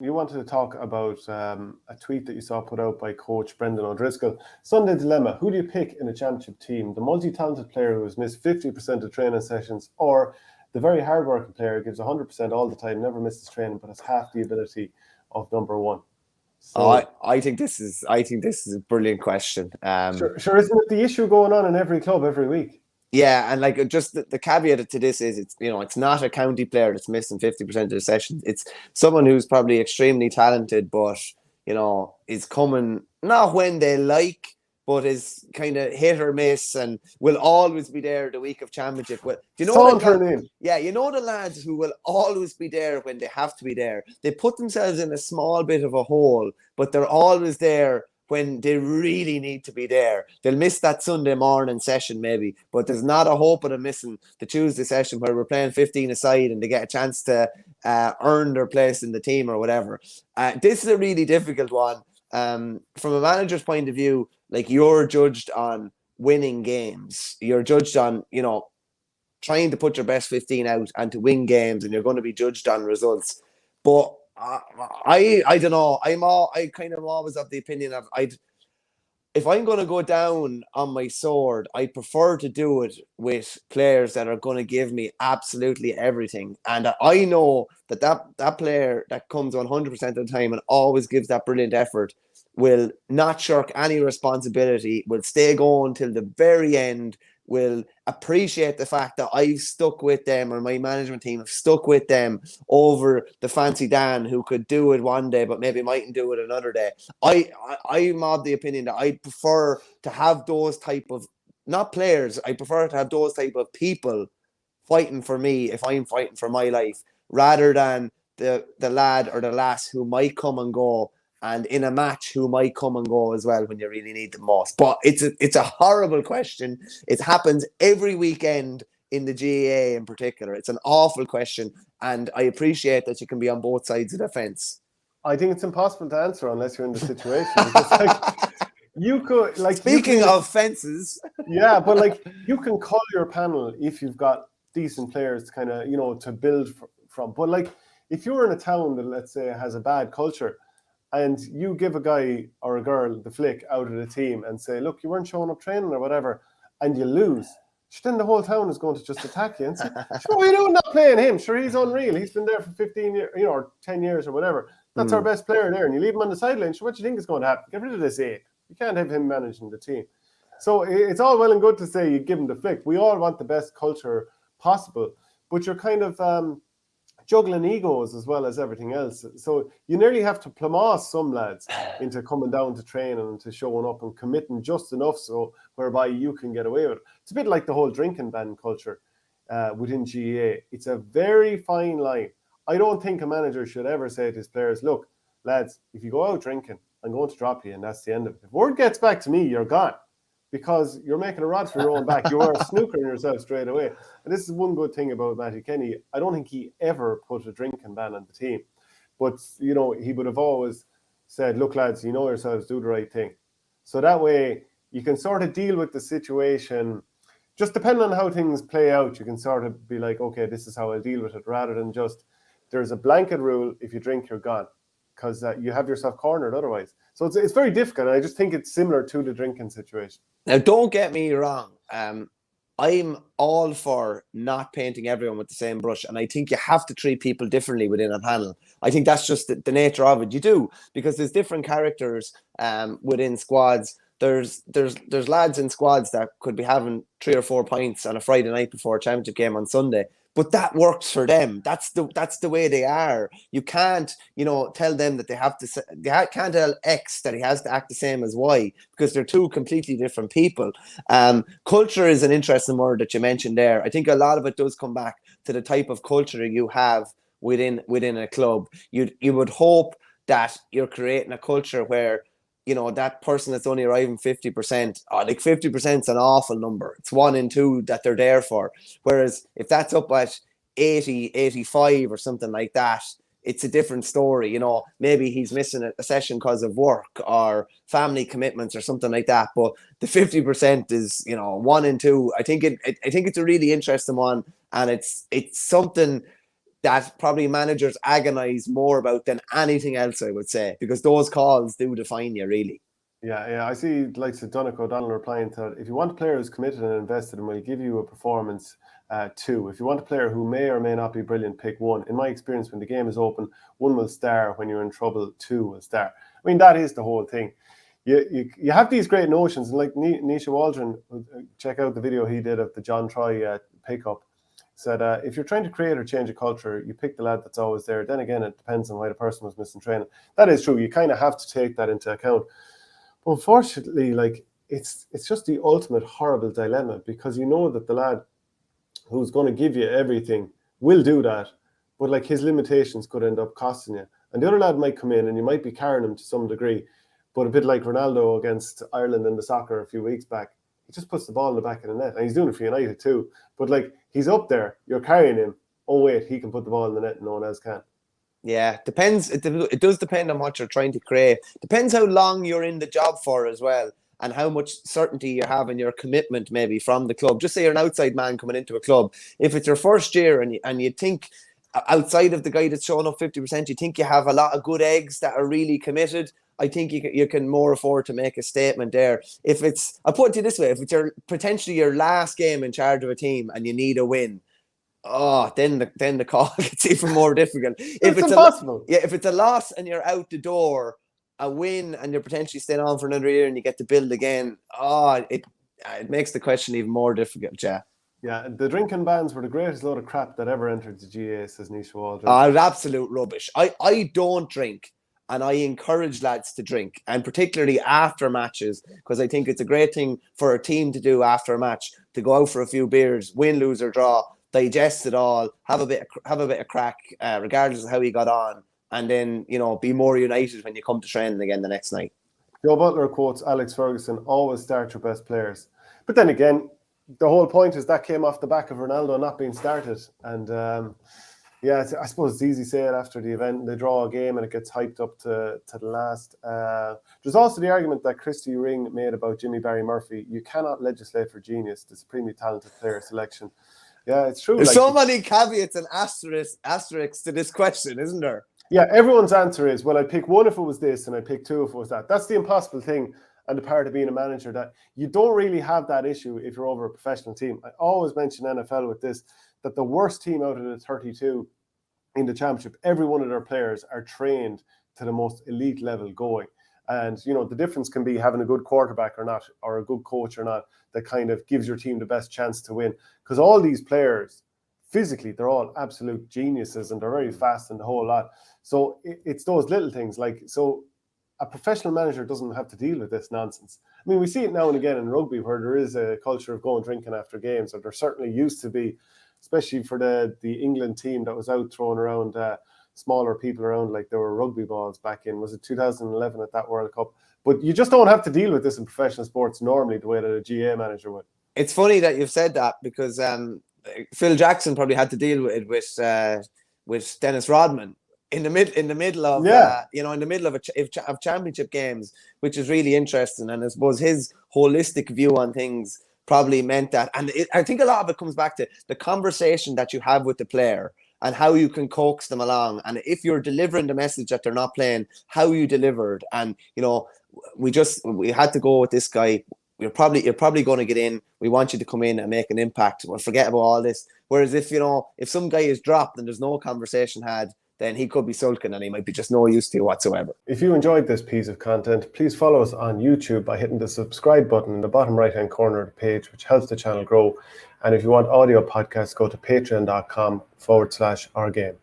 you wanted to talk about a tweet that you saw put out by coach Brendan O'Driscoll. Sunday dilemma: who do you pick in a championship team? The multi-talented player who has missed 50% of training sessions, or the very hard-working player who gives 100% all the time, never misses training, but has half the ability of number one? I So, I think this is a brilliant question. sure, isn't it the issue going on in every club every week? Yeah, and like just the caveat to this is it's not a county player that's missing 50% of the sessions. It's someone who's probably extremely talented, but is coming not when they like, but is kind of hit or miss, and will always be there the week of championship. Well, do you know what Sauntering in. Yeah, you know the lads who will always be there when they have to be there. They put themselves in a small bit of a hole, but they're always there when they really need to be there. They'll miss that Sunday morning session maybe, but there's not a hope of them missing the Tuesday session where we're playing 15 aside and they get a chance to earn their place in the team or whatever. This is a really difficult one. From a manager's point of view, like, you're judged on winning games. You're judged on, trying to put your best 15 out and to win games, and you're going to be judged on results. But I don't know. I kind of always have the opinion of if I'm going to go down on my sword, I prefer to do it with players that are going to give me absolutely everything. And I know that player that comes 100% of the time and always gives that brilliant effort will not shirk any responsibility, will stay going till the very end, will appreciate the fact that I've stuck with them, or my management team have stuck with them over the fancy Dan who could do it one day but maybe mightn't do it another day. I'm of the opinion that I prefer to have those type of, not players, I prefer to have those type of people fighting for me if I'm fighting for my life, rather than the lad or the lass who might come and go, and in a match who might come and go as well when you really need them most. But it's a horrible question. It happens every weekend in the GAA in particular. It's an awful question, and I appreciate that you can be on both sides of the fence. I think it's impossible to answer unless you're in the situation. Because, like, you could, like, Speaking of fences, yeah, but like, you can call your panel if you've got decent players to kind of, to build from. But like, if you're in a town that, let's say, has a bad culture, and you give a guy or a girl the flick out of the team and say, look, you weren't showing up training or whatever, and you lose, then the whole town is going to just attack you and say, sure, what are you doing not playing him? Sure, he's unreal. He's been there for 15 years, or 10 years or whatever. That's our best player there. And you leave him on the sideline. Sure, what do you think is going to happen? Get rid of this ape. You can't have him managing the team. So it's all well and good to say you give him the flick. We all want the best culture possible, but you're kind of juggling egos as well as everything else. So you nearly have to plumose some lads into coming down to training and to showing up and committing just enough so whereby you can get away with it. It's a bit like the whole drinking ban culture within GAA. It's a very fine line. I don't think a manager should ever say to his players, look, lads, if you go out drinking, I'm going to drop you, and that's the end of it. If word gets back to me, you're gone, because you're making a rod for your own back. You are snookering yourself straight away. And this is one good thing about Matty Kenny. I don't think he ever put a drinking ban on the team. But, he would have always said, look, lads, you know yourselves, do the right thing. So that way you can sort of deal with the situation. Just depending on how things play out, you can sort of be like, okay, this is how I'll deal with it, rather than just, there's a blanket rule, if you drink, you're gone, because you have yourself cornered otherwise. So it's very difficult. And I just think it's similar to the drinking situation. Now, don't get me wrong. I'm all for not painting everyone with the same brush, and I think you have to treat people differently within a panel. I think that's just the nature of it. You do, because there's different characters within squads. There's lads in squads that could be having 3 or 4 pints on a Friday night before a championship game on Sunday, but that works for them. That's the way they are. You can't, tell them that they can't tell X that he has to act the same as Y, because they're two completely different people. Culture is an interesting word that you mentioned there. I think a lot of it does come back to the type of culture you have within a club. You would hope that you're creating a culture where, that person that's only arriving 50%, like 50% is an awful number. It's 1 in 2 that they're there for. Whereas if that's up at 80, 85 or something like that, it's a different story. Maybe he's missing a session because of work or family commitments or something like that. But the 50% is, 1 in 2. I think it's a really interesting one, and it's something that probably managers agonize more about than anything else, I would say, because those calls do define you, really. Yeah. I see like Donnacha O'Donnell replying to it. If you want a player who's committed and invested and will give you a performance, 2. If you want a player who may or may not be brilliant, pick 1. In my experience, when the game is open, 1 will star. When you're in trouble, 2 will star. I mean, that is the whole thing. You have these great notions, and like Nisha Waldron, check out the video he did of the John Troy pickup. Said if you're trying to create or change a culture, you pick the lad that's always there. Then again, it depends on why the person was missing training. That is true. You kind of have to take that into account. But unfortunately, like it's just the ultimate horrible dilemma, because you know that the lad who's going to give you everything will do that, but like his limitations could end up costing you. And the other lad might come in and you might be carrying him to some degree, but a bit like Ronaldo against Ireland in the soccer a few weeks back, he just puts the ball in the back of the net, and he's doing it for United too. But like, he's up there, you're carrying him. Oh wait, he can put the ball in the net and no one else can. Yeah, depends. It does depend on what you're trying to create. Depends how long you're in the job for as well, and how much certainty you have in your commitment maybe from the club. Just say you're an outside man coming into a club. If it's your first year and you think outside of the guy that's showing up 50%, you think you have a lot of good eggs that are really committed, I think you can more afford to make a statement there. If it's, I'll put it this way, if it's potentially your last game in charge of a team and you need a win, then the call gets even more difficult. If it's impossible. If it's a loss and you're out the door, a win and you're potentially staying on for another year and you get to build again, it makes the question even more difficult, yeah. Yeah, the drinking bans were the greatest load of crap that ever entered the GAA, says Nisha Waldron. Absolute rubbish. I don't drink, and I encourage lads to drink, and particularly after matches, because I think it's a great thing for a team to do after a match, to go out for a few beers, win, lose or draw, digest it all, have a bit of crack, regardless of how you got on, and then, be more united when you come to training again the next night. Joe Butler quotes Alex Ferguson, always start your best players. But then again, the whole point is that came off the back of Ronaldo not being started. And I suppose it's easy to say it after the event. They draw a game and it gets hyped up to the last. There's also the argument that Christy Ring made about Jimmy Barry Murphy. You cannot legislate for genius, the supremely talented player selection. Yeah, it's true. There's so many caveats and asterisks to this question, isn't there? Yeah, everyone's answer is, well, I'd pick 1 if it was this and I'd pick 2 if it was that. That's the impossible thing, and the part of being a manager, that you don't really have that issue if you're over a professional team. I always mention NFL with this, that the worst team out of the 32 in the championship, every one of their players are trained to the most elite level going. And, the difference can be having a good quarterback or not, or a good coach or not, that kind of gives your team the best chance to win. Because all these players, physically, they're all absolute geniuses and they're very fast and the whole lot. So it's those little things. So a professional manager doesn't have to deal with this nonsense. I mean, we see it now and again in rugby, where there is a culture of going drinking after games, or there certainly used to be, especially for the England team that was out throwing around smaller people around like there were rugby balls back in, was it 2011 at that World Cup? But you just don't have to deal with this in professional sports normally the way that a GA manager would. It's funny that you've said that, because Phil Jackson probably had to deal with it with Dennis Rodman in the middle of in the middle of championship games, which is really interesting. And I suppose his holistic view on things probably meant that. And I think a lot of it comes back to the conversation that you have with the player and how you can coax them along. And if you're delivering the message that they're not playing, how you delivered. And, we had to go with this guy. You're probably going to get in. We want you to come in and make an impact. We'll forget about all this. Whereas if some guy is dropped and there's no conversation had, then he could be sulking and he might be just no use to you whatsoever. If you enjoyed this piece of content, please follow us on YouTube by hitting the subscribe button in the bottom right-hand corner of the page, which helps the channel grow. And if you want audio podcasts, go to patreon.com/ourgame.